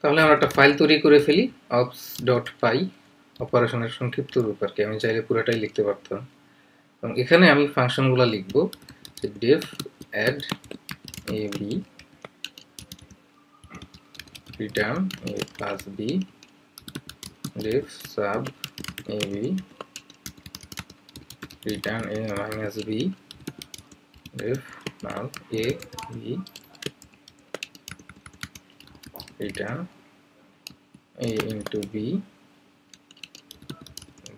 তাহলে আমরা একটা ফাইল তৈরি করে ফেলি ops.py, অপারেশনের সংক্ষিপ্ত রূপ আর কি। আমি চাইলে পুরোটাই লিখতে পারতাম, এবং এখানে আমি ফাংশনগুলো লিখব যে def add ab return a plus b, def sub ab return a minus b, def null a b return a into b,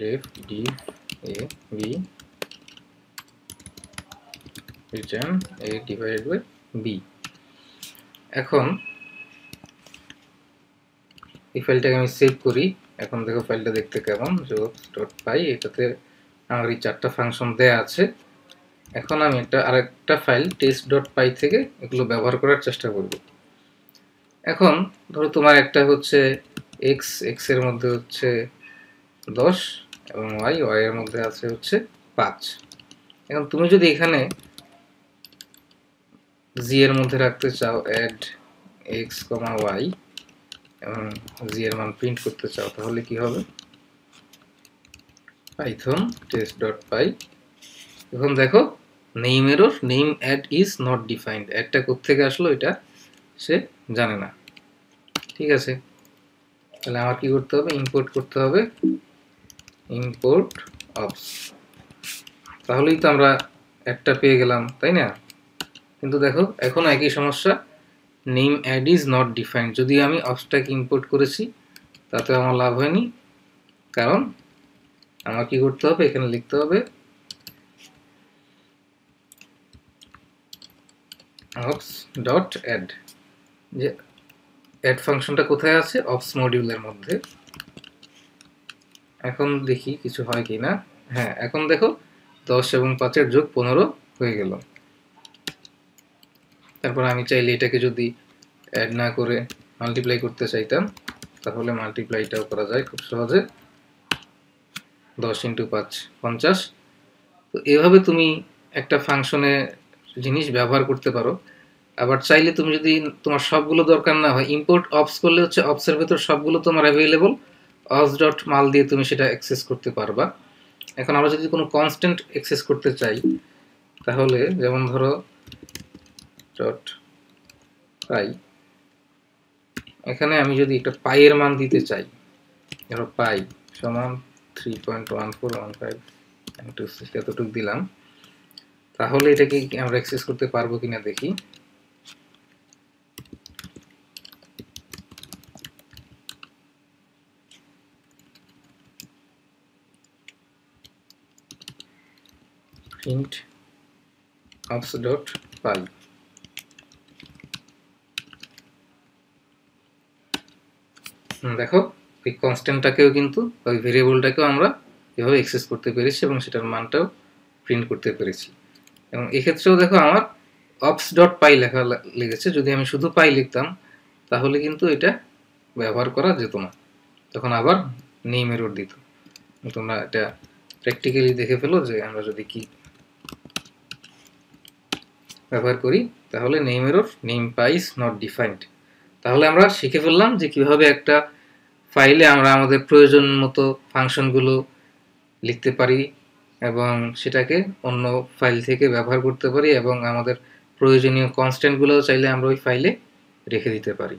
def div a b return a divided by b। এখন এই ফাইলটাকে আমি save করি। এখন দেখো ফাইলটা দেখতে কেমন, jobs.py, এটাতে আমার এই 4টা ফাংশন দেয়া আছে। এখন আমি আরেকটা ফাইল test.py থেকে এগুলো ব্যবহার করার চেষ্টা করব। এখন ধরো তোমার একটা হচ্ছে x এর মধ্যে হচ্ছে 10 এবং y এর মধ্যে আছে হচ্ছে 5। এখন তুমি যদি এখানে g এর মধ্যে রাখতে চাও add x, y এবং g এর মান প্রিন্ট করতে চাও, তাহলে কি হবে? python test.py। এখন দেখো name error, name add is not defined. অ্যাডটা কোত্থেকে আসলো এটা সে জানে না। ঠিক আছে, তাহলে আমার কি করতে হবে? ইম্পোর্ট করতে হবে ইম্পোর্ট অপস। তাহলেই তো আমরা একটা পেয়ে গেলাম, তাই না? কিন্তু দেখো এখন একই সমস্যা, name add is not defined. যদি আমি অপসটাকে ইম্পোর্ট করেছি তাতে আমার লাভ হয়নি, কারণ আমার কি করতে হবে? এখানে লিখতে হবে ops.add। যে অ্যাড ফাংশনটা কোথায় আছে? অপস মডিউলের মধ্যে। এখন দেখি কিছু হয় কিনা। হ্যাঁ, এখন দেখো 10 এবং 5 এর যোগ 15 হয়ে গেল। তারপর আমি চাইলে এটাকে যদি অ্যাড না করে মাল্টিপ্লাই করতে চাইতাম, তাহলে মাল্টিপ্লাইটাও করা যায় খুব সহজে। 10 × 5 50। তো এভাবে তুমি একটা ফাংশনে জিনিস ব্যবহার করতে পারো। আবার চাইলে তুমি যদি তোমার সবগুলো দরকার না হয়, ইম্পোর্ট অপস করলে হচ্ছে অপসের ভেতর সবগুলো তোমার অ্যাভেলেবল, ops.mal দিয়ে তুমি সেটা অ্যাক্সেস করতে পারবা। এখন আমরা যদি কোনো কনস্ট্যান্ট অ্যাক্সেস করতে চাই, তাহলে যেমন ধরো .py, এখানে আমি যদি একটা পাই এর মান দিতে চাই, ধরো পাই সমান 3.1415 এতটুকু দিলাম, তাহলে এটাকে আমরা অ্যাক্সেস করতে পারবো কিনা দেখি। print ops.py। দেখো এই কনস্ট্যান্টটাকেও কিন্তু ওই ভেরিয়েবলটাকেও আমরা এভাবে অ্যাক্সেস করতে পেরেছি এবং সেটার মানটাও প্রিন্ট করতে পেরেছি। এবং এক্ষেত্রেও দেখো আমার ops.py লেখা লেগেছে। যদি আমি শুধু পাই লিখতাম তাহলে কিন্তু এটা ব্যবহার করা যেত না, তখন আবার নেম এরর দিত। তোমরা এটা প্র্যাকটিক্যালি দেখে ফেলো যে আমরা যদি কি ব্যবহার করি, তাহলে name error, name pi is not defined. তাহলে আমরা শিখে ফেললাম যে কিভাবে একটা ফাইলে আমরা আমাদের প্রয়োজন মতো ফাংশনগুলো লিখতে পারি এবং সেটাকে অন্য ফাইল থেকে ব্যবহার করতে পারি, এবং আমাদের প্রয়োজনীয় কনস্ট্যান্টগুলোও চাইলে আমরা ওই ফাইলে রেখে দিতে পারি।